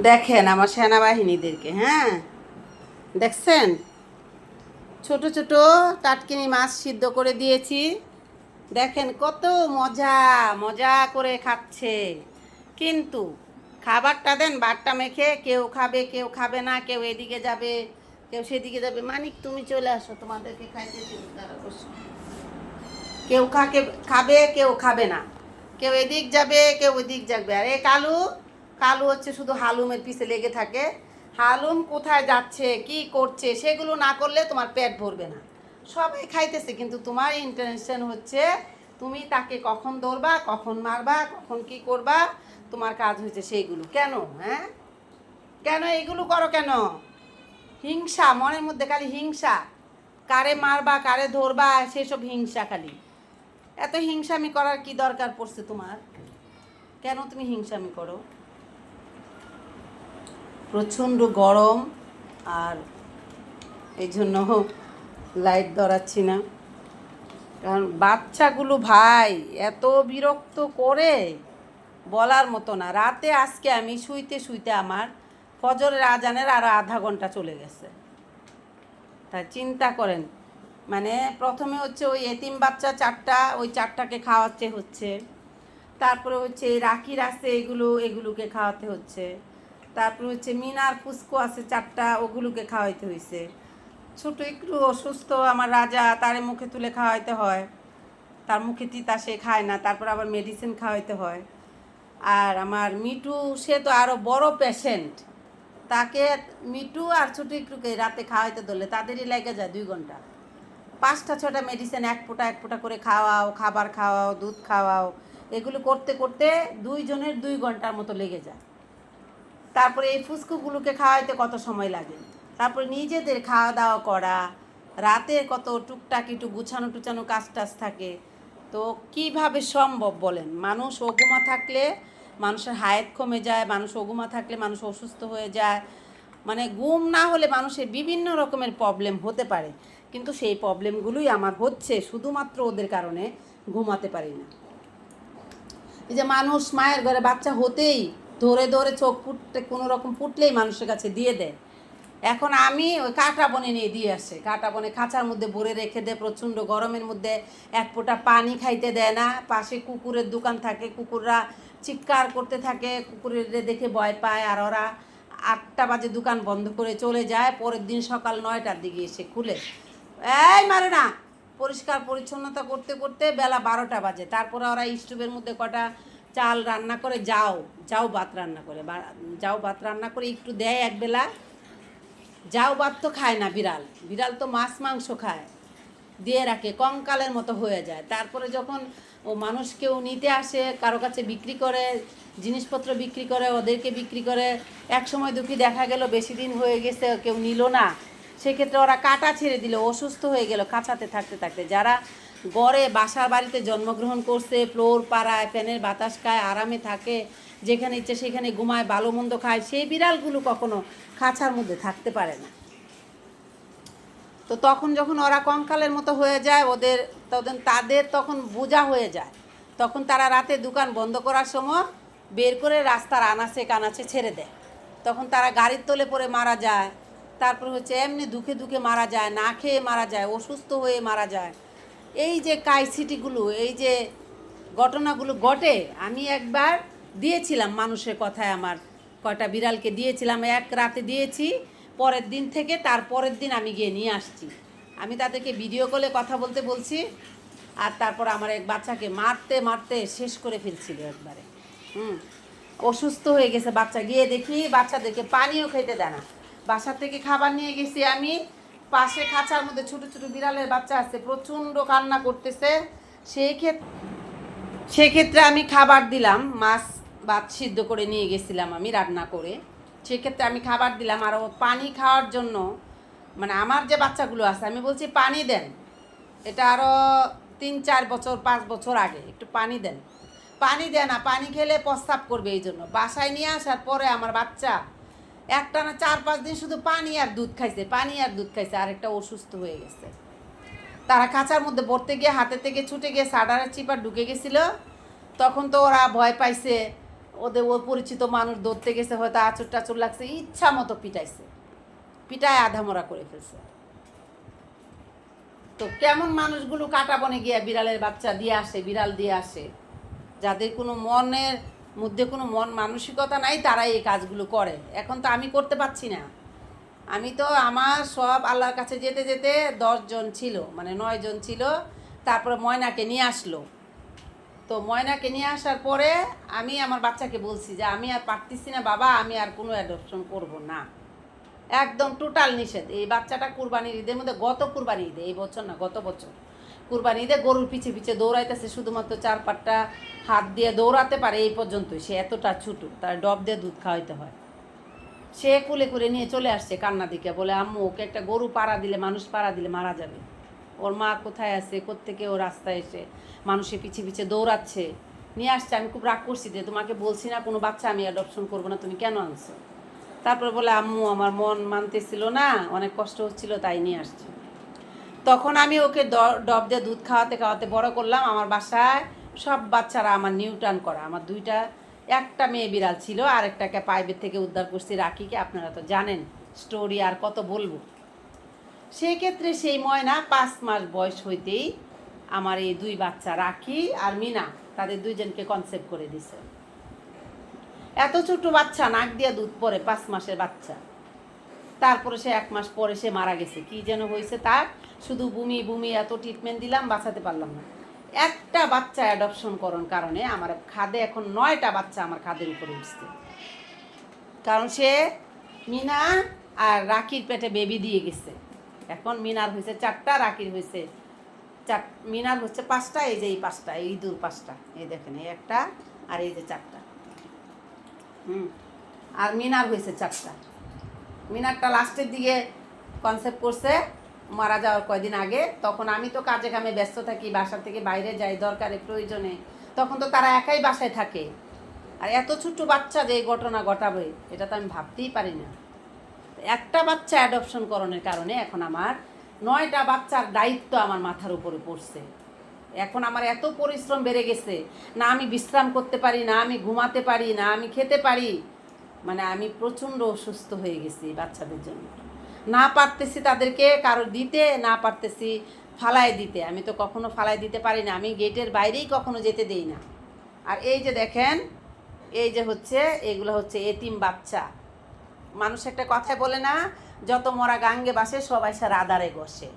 দেখেন আমার সেনাবাহিনীদেরকে, হ্যাঁ দেখছেন, ছোট ছোট টাটকিনি মাছ সিদ্ধ করে দিয়েছি। দেখেন কত মজা মজা করে খাচ্ছে। কিন্তু খাবারটা দেন বাটটা মেখে, কেউ খাবে কেউ খাবে না, কেউ এদিকে যাবে কেউ সেদিকে যাবে। মানিক তুমি চলে আসো, তোমাদেরকে খাইতে দিব, দাঁড়াও, বসো। কেউ খাবে কেউ খাবে না, কেউ এদিক যাবে কেউ ওইদিক যাবে। আর এই কালু, কালু হচ্ছে শুধু হালুমের পিছে লেগে থাকে। হালুম কোথায় যাচ্ছে কি করছে সেগুলো না করলে তোমার পেট ভরবে না। সবাই খাইতেছে কিন্তু তোমার ইন্টেনশন হচ্ছে তুমি তাকে কখন ধরবা, কখন মারবা, কখন কি করবা। তোমার কাজ হচ্ছে সেইগুলো। কেন? হ্যাঁ, কেন এইগুলো করো কেন? হিংসা, মনের মধ্যে খালি হিংসা। কারে মারবা কারে ধরবা সেসব হিংসা খালি। এত হিংসামি করার কি দরকার পড়ছে তোমার? কেন তুমি হিংসামি করো? প্রচণ্ড গরম, আর এই জন্য লাইট ধরাচ্ছি না। কারণ বাচ্চাগুলো ভাই এত বিরক্ত করে বলার মতো না। রাতে আজকে আমি শুইতে শুইতে আমার ফজরের আজানের আরও আধা ঘন্টা চলে গেছে। তাই চিন্তা করেন, মানে প্রথমে হচ্ছে ওই এতিম বাচ্চা চারটা, ওই চারটাকে খাওয়াতে হচ্ছে। তারপরে হচ্ছে রাখির আছে এগুলোকে খাওয়াতে হচ্ছে। তারপরে হচ্ছে মিনার ফুসকো আছে চারটা, ওগুলোকে খাওয়াইতে হয়েছে। ছোট একটু অসুস্থ আমার রাজা, তারে মুখে তুলে খাওয়াইতে হয়। তার মুখে তিতা, সে খায় না, তারপর আবার মেডিসিন খাওয়াইতে হয়। আর আমার মিটু, সে তো আরও বড় পেশেন্ট, তাকে মিটু আর ছোটো একটুকে রাতে খাওয়াইতে ধরলে তাদেরই লেগে যায় 2 ঘন্টা। 5টা 6টা মেডিসিন এক ফোঁটা এক ফোঁটা করে খাওয়াও, খাবার খাওয়াও, দুধ খাওয়াও, এগুলো করতে করতে 2 জনের 2 ঘন্টার মতো লেগে যায়। তারপরে এই ফুসকুগুলোকে খাওয়াইতে কত সময় লাগে। তারপরে নিজেদের খাওয়া দাওয়া করা, রাতে কত টুকটাক একটু গুছানো টুচানো কাজ টাজ থাকে। তো কিভাবে সম্ভব বলেন? মানুষ অগুমা থাকলে মানুষের হায়াত কমে যায়, মানুষ অগুমা থাকলে মানুষ অসুস্থ হয়ে যায়। মানে ঘুম না হলে মানুষের বিভিন্ন রকমের প্রবলেম হতে পারে, কিন্তু সেই প্রবলেমগুলোই আমার হচ্ছে শুধুমাত্র ওদের কারণে ঘুমাতে পারি না। এই যে মানুষ মায়ের ঘরে বাচ্চা হতেই ধরে ধরে চোখ ফুটতে কোনো রকম ফুটলেই মানুষের কাছে দিয়ে দেয়। এখন আমি ওই কাঁটা বনে নিয়ে দিয়ে আসে, কাঁটা বনে খাঁচার মধ্যে ভরে রেখে দেয়। প্রচণ্ড গরমের মধ্যে এক ফোঁটা পানি খাইতে দেয় না। পাশে কুকুরের দোকান থাকে, কুকুররা চিৎকার করতে থাকে, কুকুরের দেখে ভয় পায়। আর ওরা 8টা বাজে দোকান বন্ধ করে চলে যায়, পরের দিন সকাল 9টার দিকে এসে খুলে, এই মারে না, পরিষ্কার পরিচ্ছন্নতা করতে করতে বেলা 12টা বাজে। তারপরে ওরা স্টোভের মধ্যে কটা চাল রান্না করে, যাও ভাত রান্না করে, যাও ভাত রান্না করে একটু দেয় একবেলা। যাও ভাত তো খায় না বিড়াল, বিড়াল তো মাছ মাংস খায়, দিয়ে রাখে, কঙ্কালের মতো হয়ে যায়। তারপরে যখন ও মানুষ কেউ নিতে আসে, কারো কাছে বিক্রি করে, জিনিসপত্র বিক্রি করে, ওদেরকে বিক্রি করে, এক সময় দুঃখী দেখা গেল বেশি দিন হয়ে গেছে কেউ নিল না, সেক্ষেত্রে ওরা কাটা ছেড়ে দিল, অসুস্থ হয়ে গেল খাঁচাতে থাকতে থাকতে। যারা গড়ে বাসার বাড়িতে জন্মগ্রহণ করছে, ফ্লোর পাড়ায় ফ্যানের বাতাস খায়, আরামে থাকে, যেখানে ইচ্ছে সেখানে ঘুমায়, ভালো মন্দ খায়, সেই বিড়ালগুলো কখনো খাঁচার মধ্যে থাকতে পারে না। তো তখন যখন ওরা কঙ্কালের মতো হয়ে যায়, তাদের তখন বোঝা হয়ে যায়। তখন তারা রাতে দোকান বন্ধ করার সময় বের করে রাস্তার আনাচে কানাচে ছেড়ে দেয়। তখন তারা গাড়ির তলে পড়ে মারা যায়। তারপর হচ্ছে এমনি দুঃখে দুঃখে মারা যায়, না খেয়ে মারা যায়, অসুস্থ হয়ে মারা যায়। এই যে কাইসিটিগুলো, এই যে ঘটনাগুলো ঘটে, আমি একবার দিয়েছিলাম মানুষের কথায়, আমার কয়টা বিড়ালকে দিয়েছিলাম, এক রাতে দিয়েছি, পরের দিন থেকে তার পরের দিন আমি গিয়ে নিয়ে আসছি। আমি তাদেরকে ভিডিও কলে কথা বলতে বলছি। আর তারপর আমার এক বাচ্চাকে মারতে মারতে শেষ করে ফেলছিল একবারে। অসুস্থ হয়ে গেছে বাচ্চা, গিয়ে দেখি বাচ্চাদেরকে পানিও খেতে দেয় না। বাসা থেকে খাবার নিয়ে গেছি আমি, পাশে খাঁচার মধ্যে ছোটো ছোটো বিড়ালের বাচ্চা আছে, প্রচণ্ড কান্না করতেছে। সেক্ষেত্রে আমি খাবার দিলাম, মাছ ভাত সিদ্ধ করে নিয়ে গেছিলাম আমি রান্না করে। সেক্ষেত্রে আমি খাবার দিলাম, আর পানি খাওয়ার জন্য, মানে আমার যে বাচ্চাগুলো আছে আমি বলছি পানি দেন। এটা আরও 3-4 বছর 5 বছর আগে, একটু পানি দেন। পানি দেয় না, পানি খেলে প্রস্রাব করবে, এই জন্য বাসায় নিয়ে আসার পরে আমার বাচ্চা একটানা 4-5 দিন শুধু পানি আর দুধ খাইছে, পানি আর দুধ খাইছে, আরেকটা অসুস্থ হয়ে গেছে। তারা খাঁচার মধ্যে পড়তে গিয়ে হাতে থেকে ছুটে গিয়ে সাডারের চিপা ঢুকে গেছিলো। তখন তো ওরা ভয় পাইছে, ওদের ওর পরিচিত মানুষ ধরতে গেছে, হয়তো আঁচড় টাচড় লাগছে, ইচ্ছা মতো পিটাইছে, পিটায় আধামরা করে ফেলছে। তো কেমন মানুষগুলো কাটা বনে গিয়া বিড়ালের বাচ্চা দিয়ে আসে, বিড়াল দিয়ে আসে, যাদের কোনো মনের মধ্যে কোনো মন মানসিকতা নাই, তারাই এই কাজগুলো করে। এখন তো আমি করতে পারছি না। আমি তো আমার সব আল্লাহর কাছে যেতে যেতে 10 জন ছিল, মানে 9 জন ছিল। তারপরে ময়নাকে নিয়ে আসলো। তো ময়নাকে নিয়ে আসার পরে আমি আমার বাচ্চাকে বলছি যে আমি আর পারতেছি না বাবা, আমি আর কোনো অ্যাডপশন করব না, একদম টোটাল নিষেধ। এই বাচ্চাটা কুরবানির ঈদের মধ্যে, গত কুরবানি ঈদে, এই বছর না গত বছর কুরবানি ঈদে গরুর পিছে পিছে দৌড়াইতেছে, শুধুমাত্র 4-5টা হাত দিয়ে দৌড়াতে পারে, এই পর্যন্তই। সে এতটা ছোটো, তার ডব দিয়ে দুধ খাওয়াইতে হয়। সে কুলে করে নিয়ে চলে আসছে কান্না দিকে, বলে আম্মু ওকে একটা গরু পাড়া দিলে, মানুষ পাড়া দিলে মারা যাবে। ওর মা কোথায় আছে, কোত্থেকে ও রাস্তায় এসে মানুষের পিছে পিছে দৌড়াচ্ছে, নিয়ে আসছে। আমি খুব রাগ করছি যে তোমাকে বলছি না কোনো বাচ্চা আমি অ্যাডপশন করবো না, তুমি কেন আনছো? তারপরে বলে আম্মু আমার মন মানতেছিল না, অনেক কষ্ট হচ্ছিল, তাই নিয়ে আসছি। তখন আমি ওকে ডব দিয়ে দুধ খাওয়াতে খাওয়াতে বড় করলাম। আমার বাসায় সব বাচ্চারা আমার নিউটার্ন করা। আমার একটা মেয়ে বিড়াল ছিল, আর একটাকে পাইপের থেকে উদ্ধার করছি, রাখিকে, আপনারা তো জানেন স্টোরি, আর কত বলবো। সেই ক্ষেত্রে সেই ময়না 5 মাস বয়স হইতেই আমার এই 2 বাচ্চা রাখি আর মিনা, তাদের 2জনকে কনসেপ্ট করে দিছে। এত ছোট বাচ্চা, নাক দিয়ে দুধ পড়ে, 5 মাসের বাচ্চা। তারপরে সে 1 মাস পরে সে মারা গেছে। কি যেন হয়েছে তার, শুধু বুমি বুমি, এত ট্রিটমেন্ট দিলাম, বাঁচাতে পারলাম না। একটা বাচ্চা অ্যাডপশন করার কারণে আমার খাদে এখন 9টা বাচ্চা আমার খাদের উপরে উঠছে। কারণ সে মিনা আর রাখির পেটে বেবি দিয়ে গেছে। এখন মিনার হয়েছে 4টা, রাখির হয়েছে মিনার হচ্ছে 5টা, এই যে এই 5টা, এই ইঁদুর 5টা, এই দেখেন, এই একটা, আর এই যে 4টা। আর মিনার হয়েছে 4টা। মিনারটা লাস্টের দিকে কনসেপ্ট করছে মারা যাওয়ার কয়দিন আগে। তখন আমি তো কাজে কামে ব্যস্ত থাকি, বাসা থেকে বাইরে যাই দরকারে প্রয়োজনে, তখন তো তারা একাই বাসায় থাকে। আর এত ছোট্ট বাচ্চা যে এই ঘটনা ঘটাবে, এটা তো আমি ভাবতেই পারি না। একটা বাচ্চা অ্যাডপশন করণের কারণে এখন আমার 9টা বাচ্চার দায়িত্ব আমার মাথার উপরে পড়ছে। এখন আমার এত পরিশ্রম বেড়ে গেছে, না আমি বিশ্রাম করতে পারি, না আমি ঘুমাতে পারি, না আমি খেতে পারি। মানে আমি প্রচণ্ড অসুস্থ হয়ে গেছি বাচ্চাদের জন্য। না পারতেছি তাদেরকে কারো দিতে, না পারতেছি ফালায় দিতে। আমি তো কখনো ফালায় দিতে পারি না, আমি গেটের বাইরেই কখনো যেতে দেই না। আর এই যে দেখেন, এই যে হচ্ছে, এগুলো হচ্ছে এতিম বাচ্চা। মানুষ একটা কথায় বলে না, যত মরা গাঙ্গে বাসে সবাই সে রাদারে বসে।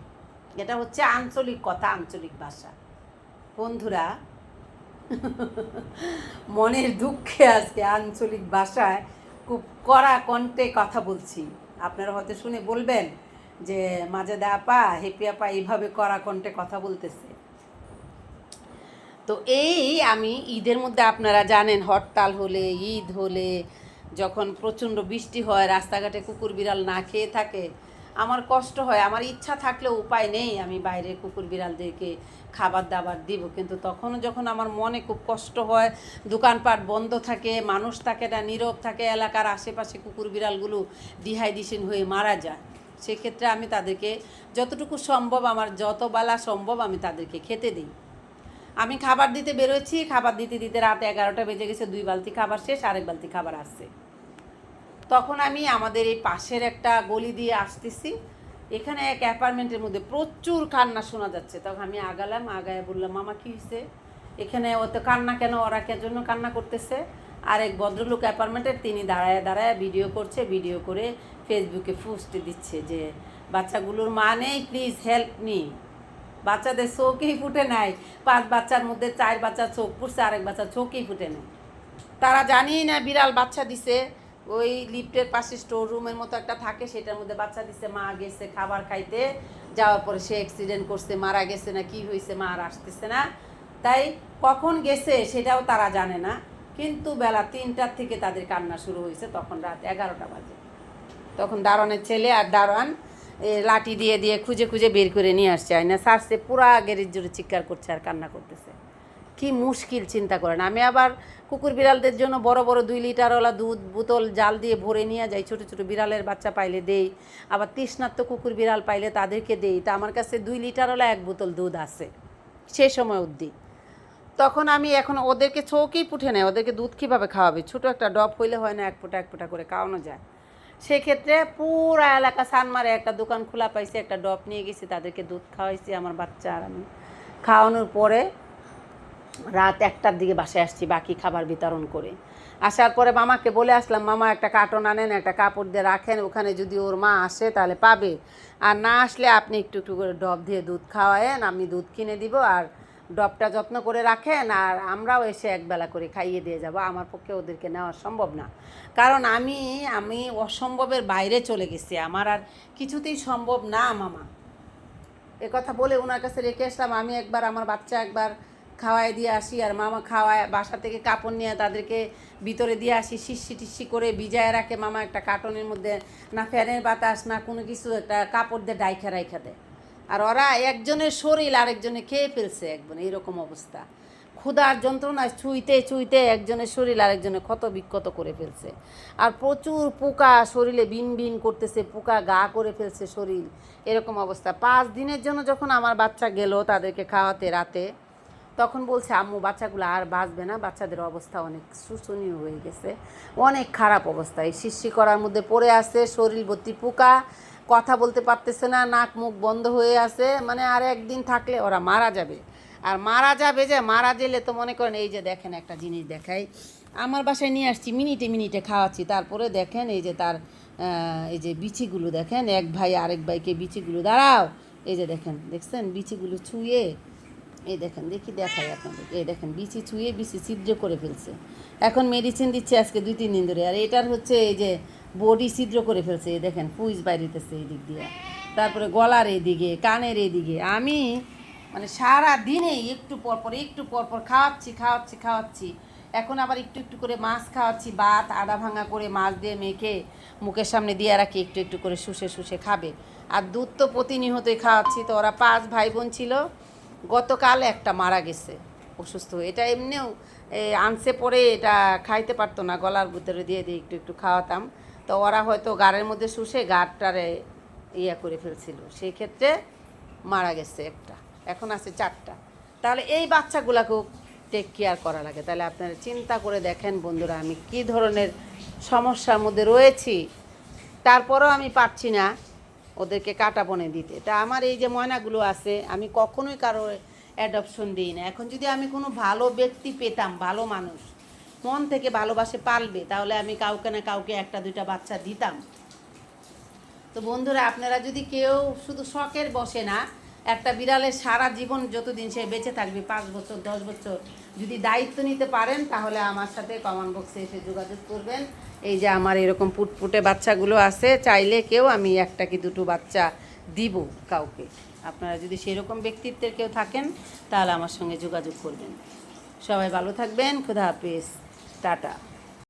এটা হচ্ছে আঞ্চলিক কথা, আঞ্চলিক ভাষা। বন্ধুরা, মনের দুঃখে আজকে আঞ্চলিক ভাষায় খুব কড়া কণ্ঠে কথা বলছি। আপনারা হয়তো শুনে বলবেন যে মাজেদা আপা, হেপি আপা এইভাবে কড়া কণ্ঠে কথা বলতেছে। তো এই আমি ঈদের মধ্যে, আপনারা জানেন হরতাল হলে, ঈদ হলে, যখন প্রচণ্ড বৃষ্টি হয়, রাস্তাঘাটে কুকুর বিড়াল না খেয়ে থাকে, আমার কষ্ট হয়। আমার ইচ্ছা থাকলেও উপায় নেই, আমি বাইরে কুকুর বিড়ালদেরকে খাবার দাবার দিব। কিন্তু তখনও যখন আমার মনে খুব কষ্ট হয়, দোকানপাট বন্ধ থাকে, মানুষ থাকে না, নীরব থাকে, এলাকার আশেপাশে কুকুর বিড়ালগুলো ডিহাইড্রেশন হয়ে মারা যায়, সেক্ষেত্রে আমি তাদেরকে যতটুকু সম্ভব, আমার যত বেলা সম্ভব, আমি তাদেরকে খেতে দিই। আমি খাবার দিতে বেরোচ্ছি, খাবার দিতে দিতে রাত 11টা বেজে গেছে, 2 বালতি খাবার শেষ, আরেক বালতি খাবার আসছে। তখন আমি আমাদের এই পাশের একটা গলি দিয়ে আসতেছি, এখানে এক অ্যাপার্টমেন্টের মধ্যে প্রচুর কান্না শোনা যাচ্ছে। তখন আমি আগালাম, আগায় বললাম মামা কী হয়েছে এখানে, অত কান্না কেন, ওরা কে জন্য কান্না করতেছে? আর এক ভদ্রলোক অ্যাপার্টমেন্টের, তিনি দাঁড়ায় দাঁড়ায় ভিডিও করছে, ভিডিও করে ফেসবুকে পোস্ট দিচ্ছে যে বাচ্চাগুলোর মা নেই, প্লিজ হেল্প মি। বাচ্চাদের চোখেই ফুটে নাই, 5 বাচ্চার মধ্যে 4 বাচ্চার চোখ ফুটছে, আরেক বাচ্চার চোখেই ফুটে নেই। তারা জানিই না বিড়াল বাচ্চা দিছে, ওই লিফটের পাশে স্টোর রুমের মতো একটা থাকে, সেটার মধ্যে বাচ্চা দিছে। মা গেছে খাবার খাইতে, যাওয়ার পরে সে অ্যাক্সিডেন্ট করছে, মারা গেছে না কি হয়েছে, মা আর আসতেছে না। তাই কখন গেছে সেটাও তারা জানে না। কিন্তু বেলা 3টার থেকে তাদের কান্না শুরু হয়েছে, তখন রাত 11টা বাজে। তখন দারোয়ানের ছেলে আর দারোয়ান লাঠি দিয়ে দিয়ে খুঁজে খুঁজে বের করে নিয়ে আসছে, আয়না সারছে, পুরা গ্যারেজ জুড়ে চিৎকার করছে আর কান্না করতেছে। কি মুশকিল চিন্তা করেন। আমি আবার কুকুর বিড়ালদের জন্য বড় বড় 2 লিটারওয়ালা দুধ বোতল জাল দিয়ে ভরে নিয়ে যাই, ছোটো ছোটো বিড়ালের বাচ্চা পাইলে দেই, আবার তৃষ্ণার্ত কুকুর বিড়াল পাইলে তাদেরকে দেই। তা আমার কাছে 2 লিটারওয়ালা 1 বোতল দুধ আছে, সে সময় অবধি। তখন আমি এখন ওদেরকে চৌকেই পুঁঠে নেয়, ওদেরকে দুধ কীভাবে খাওয়াবে, ছোটো একটা ডব হইলে হয় না, এক ফোঁটা করে খাওয়ানো যায়। সেক্ষেত্রে পুরা এলাকা সানমারে একটা দোকান খোলা পাইছি, একটা ডব নিয়ে গেছি, তাদেরকে দুধ খাওয়াইছি আমার বাচ্চা আর আমি। খাওয়ানোর পরে রাত 1টার দিকে বাসায় আসছি বাকি খাবার বিতরণ করে। আসার পরে মামাকে বলে আসলাম, মামা একটা কার্টন আনেন, একটা কাপড় দিয়ে রাখেন, ওখানে যদি ওর মা আসে তাহলে পাবে, আর না আসলে আপনি একটু একটু করে ডব দিয়ে দুধ খাওয়ায়েন, আমি দুধ কিনে দিব, আর ডবটা যত্ন করে রাখেন, আর আমরাও এসে একবেলা করে খাইয়ে দিয়ে যাব। আমার পক্ষে ওদেরকে নেওয়া সম্ভব না, কারণ আমি অসম্ভবের বাইরে চলে গেছি, আমার আর কিছুতেই সম্ভব না মামা। এ কথা বলে ওনার কাছে রেখে আসলাম। আমি একবার, আমার বাচ্চা একবার খাওয়াই দিয়ে আসি, আর মামা খাওয়ায়, বাসা থেকে কাপড় নিয়ে তাদেরকে ভিতরে দিয়ে আসি, শিশি টিসি করে ভিজায় রাখে মামা একটা কার্টনের মধ্যে, না ফ্যানের বাতাস না কোনো কিছু, একটা কাপড় দিয়ে ডাইখা রাইখা দেয়। আর ওরা একজনের শরীর আরেকজনে খেয়ে ফেলছে একদম, এইরকম অবস্থা। ক্ষুধার যন্ত্রণায় ছুঁইতে ছুঁইতে একজনের শরীর আরেকজনের ক্ষত বিক্ষত করে ফেলছে। আর প্রচুর পোকা শরীরে বিন বিন করতেছে, পোকা গা করে ফেলছে শরীর, এরকম অবস্থা। 5 দিনের জন্য যখন আমার বাচ্চা গেল তাদেরকে খাওয়াতে রাতে, তখন বলছে আম্মু বাচ্চাগুলো আর বাঁচবে না, বাচ্চাদের অবস্থা অনেক শোচনীয় হয়ে গেছে, অনেক খারাপ অবস্থা, এই শিশি করার মধ্যে পড়ে আছে, শরীর ভর্তি পোকা, কথা বলতে পারতেছে না, নাক মুখ বন্ধ হয়ে আছে, মানে আর একদিন থাকলে ওরা মারা যাবে। আর মারা যাবে, যে মারা গেলে তো মনে করেন, এই যে দেখেন একটা জিনিস দেখাই, আমার বাসায় নিয়ে আসছি, মিনিটে মিনিটে খাওয়াচ্ছি, তারপরে দেখেন এই যে তার এই যে বিচিগুলো দেখেন, এক ভাই আরেক ভাইকে বিচিগুলো, দাঁড়াও, এই যে দেখেন, দেখছেন বিচিগুলো ছুঁয়ে, এই দেখেন, দেখাই আপনাদের, এই দেখেন বিচি ছুঁয়ে বিচি ছিদ্র করে ফেলছে। এখন মেডিসিন দিচ্ছে আজকে 2-3 দিন ধরে, আর এটার হচ্ছে এই যে বডি ছিদ্র করে ফেলছে, এই দেখেন পুইজ বাইরেতেছে এই দিক দিয়ে, তারপরে গলার এইদিকে, কানের এইদিকে। আমি মানে সারা দিনেই একটু পর পর খাওয়াচ্ছি। এখন আবার একটু একটু করে মাছ খাওয়াচ্ছি, ভাত আধা ভাঙা করে মাছ দিয়ে মেখে মুখের সামনে দিয়ে রাখি, একটু একটু করে শুষে খাবে। আর দুধ তো প্রতিনিয়তই খাওয়াচ্ছি। তো ওরা 5 ভাই বোন ছিল, গতকাল একটা মারা গেছে অসুস্থ হয়ে। এটা এমনিও আনছে পরে এটা খাইতে পারতো না, গলার ভিতরে দিয়ে একটু একটু খাওয়াতাম, তো ওরা হয়তো গাড়ের মধ্যে শুষে গাড়টারে ইয়া করে ফেলছিল, সেই ক্ষেত্রে মারা গেছে একটা। এখন আছে 4টা। তাহলে এই বাচ্চাগুলোকেও টেক কেয়ার করা লাগে। তাহলে আপনারা চিন্তা করে দেখেন বন্ধুরা, আমি কী ধরনের সমস্যার মধ্যে রয়েছি, তারপরেও আমি পারছি না ওদেরকে কাটা বনে দিতে। তা আমার এই যে ময়নাগুলো আছে, আমি কখনোই কারো অ্যাডপশন দিই না। এখন যদি আমি কোনো ভালো ব্যক্তি পেতাম, ভালো মানুষ মন থেকে ভালোবাসে পালবে, তাহলে আমি কাউকে না কাউকে 1-2টা বাচ্চা দিতাম। তো বন্ধুরা, আপনারা যদি কেউ শুধু শখের বসে না, একটা বিড়ালের সারা জীবন যতদিন সে বেঁচে থাকবে, 5 বছর 10 বছর, যদি দায়িত্ব নিতে পারেন, তাহলে আমার সাথে কমেন্ট বক্সে এসে যোগাযোগ করবেন। এই যে আমার এরকম পুটপুটে বাচ্চাগুলো আছে, চাইলে কেউ আমি 1টা কি 2টো বাচ্চা দিব কাউকে। আপনারা যদি সেরকম ব্যক্তিত্বের কেউ থাকেন, তাহলে আমার সঙ্গে যোগাযোগ করবেন। সবাই ভালো থাকবেন, খুদা হাফেজ, টাটা।